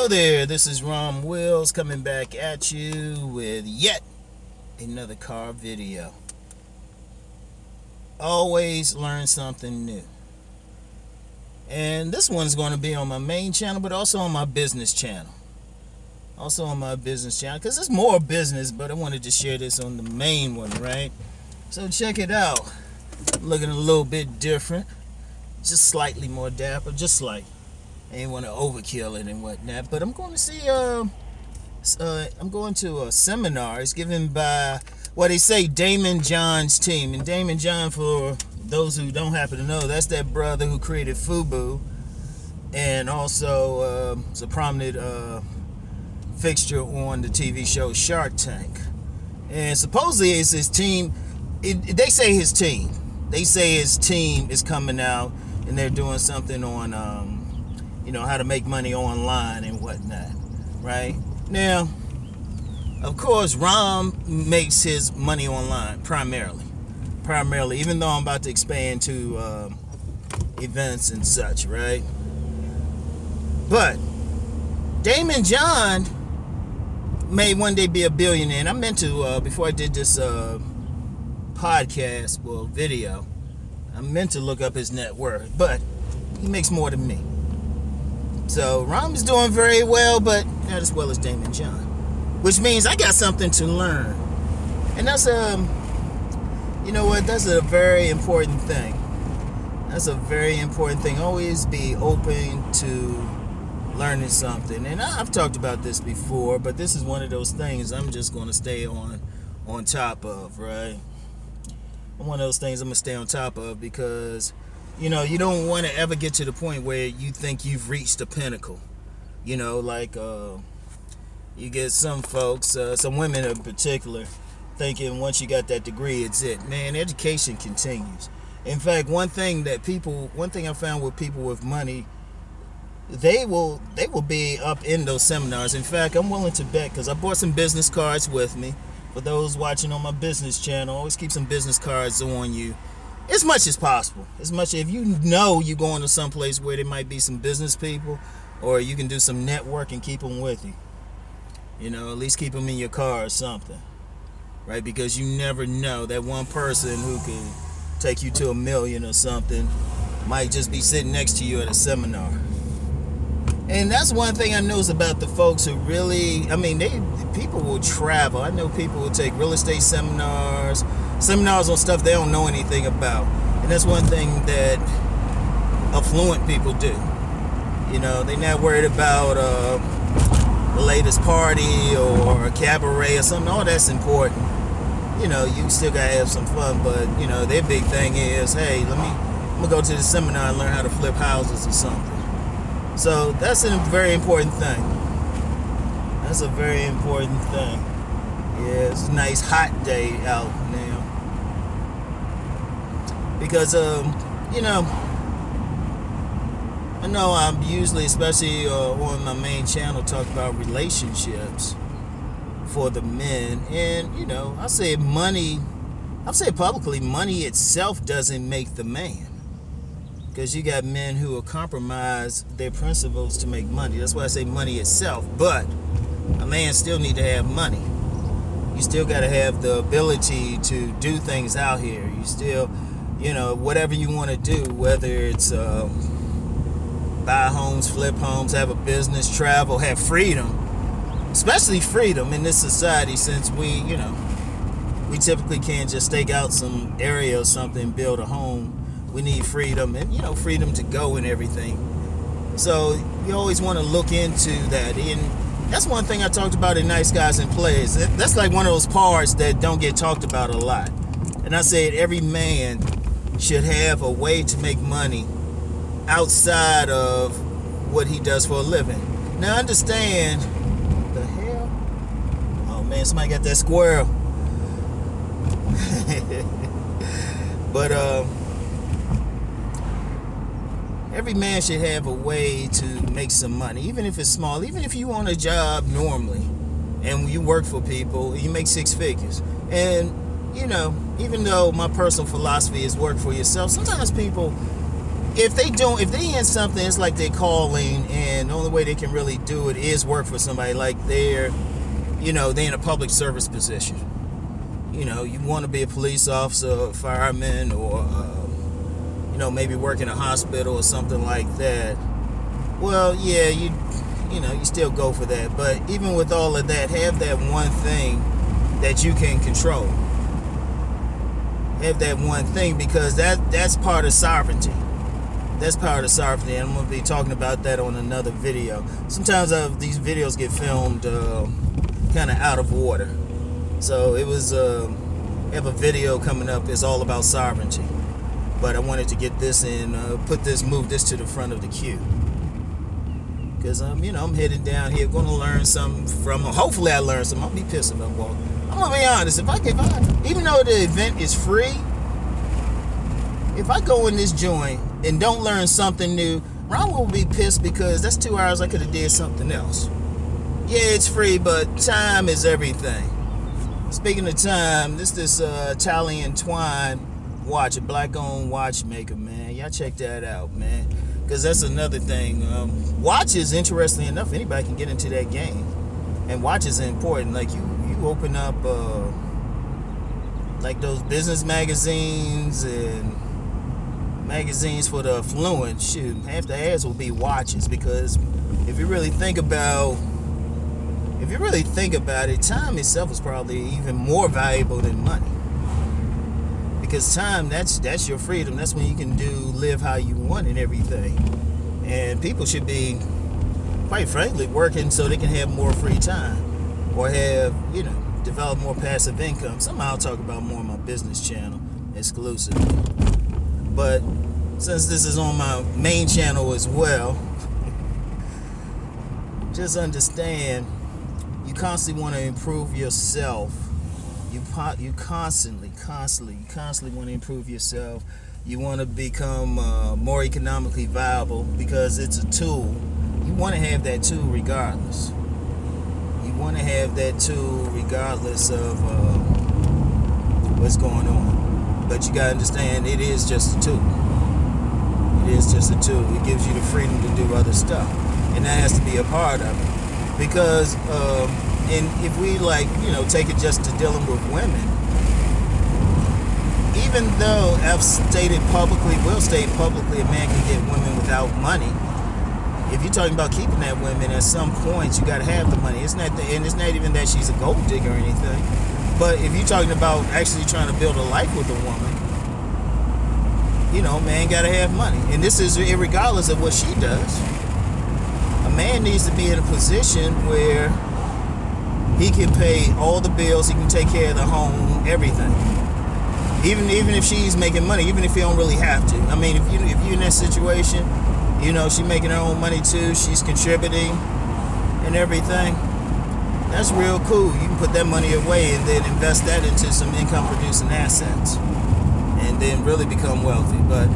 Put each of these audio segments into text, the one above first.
Hello there, this is Rom Wills coming back at you with yet another car video. Always learn something new. And this one's going to be on my main channel, but also on my business channel. Because it's more business, but I wanted to share this on the main one, right? So check it out. I'm looking a little bit different. Just slightly more dapper, just slight. I ain't want to overkill it and whatnot, but I'm going to see. I'm going to a seminar. It's given by what they say Damon John's team, and Damon John, for those who don't happen to know, that's that brother who created FUBU, and also is a prominent fixture on the TV show Shark Tank. And supposedly it's his team. They say his team. They say his team is coming out, and they're doing something on how to make money online and whatnot, right? Now, of course, Rom makes his money online primarily, even though I'm about to expand to events and such, right? But Damon John may one day be a billionaire, and I meant to, before I did this podcast, video, I meant to look up his net worth, but he makes more than me. So Rom is doing very well, but not as well as Damon John, which means I got something to learn. And that's you know what? That's a very important thing. That's a very important thing. Always be open to learning something. And I've talked about this before, but this is one of those things I'm just going to stay on top of, right? One of those things I'm going to stay on top of because you don't want to ever get to the point where you think you've reached the pinnacle. Like you get some folks, some women in particular, thinking once you got that degree, it's it. Man, education continues. In fact, one thing I found with people with money, they will be up in those seminars. In fact, I'm willing to bet, because I brought some business cards with me. For those watching on my business channel, always keep some business cards on you. As much as possible. If you know you're going to some place where there might be some business people, or you can do some networking, keep them with you. At least keep them in your car or something. Right? Because you never know, that one person who could take you to $1 million or something might just be sitting next to you at a seminar. And that's one thing I notice about the folks who really, people will travel. I know people will take real estate seminars on stuff they don't know anything about. And that's one thing that affluent people do. They're not worried about the latest party or a cabaret or something. All that's important. You still gotta have some fun, but their big thing is, hey, I'm gonna go to the seminar and learn how to flip houses or something. So that's a very important thing. That's a very important thing. Yeah, it's a nice hot day out now. Because, I know I'm usually, especially on my main channel, talk about relationships for the men. And, I say publicly, money itself doesn't make the man. Because you got men who will compromise their principles to make money. That's why I say money itself. But a man still need to have money. You still got to have the ability to do things out here. You still, whatever you want to do, whether it's buy homes, flip homes, have a business, travel, have freedom. Especially freedom in this society, since we typically can't just stake out some area or something, build a home. We need freedom, and freedom to go and everything. So you always want to look into that. And that's one thing I talked about in Nice Guys and Players. That's like one of those parts that don't get talked about a lot. And I said every man should have a way to make money outside of what he does for a living. Now understand, what the hell? Oh man, somebody got that squirrel. But every man should have a way to make some money, even if it's small. Even if you own a job normally and you work for people, you make 6 figures. And even though my personal philosophy is work for yourself, sometimes people if they in something, it's like they're calling, and the only way they can really do it is work for somebody. Like they're in a public service position. You want to be a police officer, a fireman, or maybe work in a hospital or something like that. Well, yeah, you still go for that. But even with all of that, have that one thing that you can control. Have that one thing, because that's part of sovereignty. That's part of sovereignty, and I'm going to be talking about that on another video. Sometimes these videos get filmed kind of out of order. So it was I have a video coming up. It's all about sovereignty, but I wanted to get this in, move this to the front of the queue, because I'm heading down here, going to learn something from them. Hopefully I learn something. I'll be pissed if I walk. I'm gonna be honest. If I even though the event is free, if I go in this joint and don't learn something new, Ron will be pissed, because that's 2 hours I could have did something else. Yeah, it's free, but time is everything. Speaking of time, this Italian Twine watch, a black-owned watchmaker, man. Y'all check that out, man, because that's another thing. Watches, interestingly enough, anybody can get into that game, and watches are important. Like you open up like those business magazines and magazines for the affluent. Shoot, half the ads will be watches, because if you really think about it, time itself is probably even more valuable than money. Because time, that's your freedom. That's when you can live how you want and everything. And people should be, quite frankly, working so they can have more free time, or have, develop more passive income. Somehow I'll talk about more on my business channel exclusively. But since this is on my main channel as well, just understand, you constantly want to improve yourself. You constantly want to improve yourself. You want to become more economically viable, because it's a tool. You want to have that tool regardless. You want to have that tool regardless of what's going on. But you got to understand, it is just a tool. It is just a tool. It gives you the freedom to do other stuff, and that has to be a part of it. Because and if we take it just to dealing with women, even though I've stated publicly, a man can get women without money. If you're talking about keeping that woman, at some point you got to have the money. It's not even that she's a gold digger or anything. But if you're talking about actually trying to build a life with a woman, man got to have money. And this is irregardless of what she does. A man needs to be in a position where he can pay all the bills, he can take care of the home, everything. Even if she's making money, even if you don't really have to. I mean, if you're in that situation, she's making her own money too, she's contributing and everything, that's real cool. You can put that money away and then invest that into some income producing assets, and then really become wealthy. But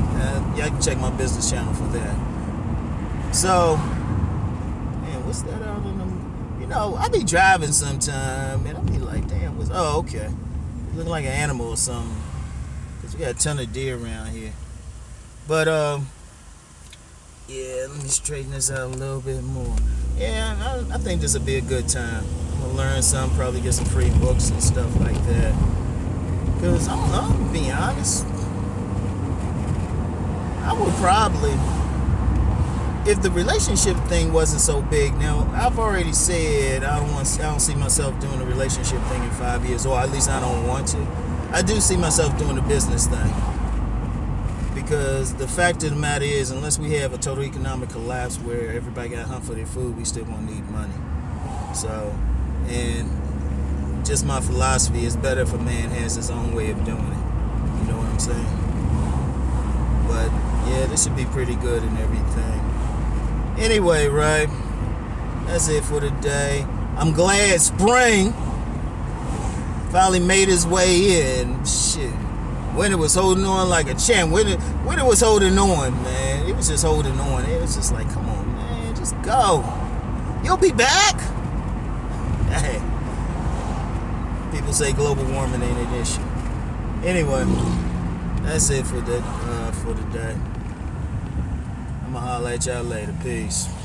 y'all can check my business channel for that. So, man, what's that out in them? I be driving sometime, and I'll be like, damn, okay. Looking like an animal or something. Because we got a ton of deer around here. But, yeah, let me straighten this out a little bit more. Yeah, I think this will be a good time. I'm going to learn something, probably get some free books and stuff like that. Because, I'm going to be honest, I would probably, if the relationship thing wasn't so big. Now, I've already said I don't see myself doing a relationship thing in 5 years, or at least I don't want to. I do see myself doing a business thing, because the fact of the matter is, unless we have a total economic collapse where everybody got hunt for their food, we still gonna need money. So, and just my philosophy, is better if a man has his own way of doing it. You know what I'm saying? But yeah, this should be pretty good and everything. Anyway, right, that's it for today. I'm glad spring finally made his way in. Shit, winter was holding on like a champ. Winter was holding on, man. It was just holding on. It was just like, come on, man, just go. You'll be back. Hey, people say global warming ain't an issue. Anyway, that's it for today. I'ma holler at y'all later. Peace.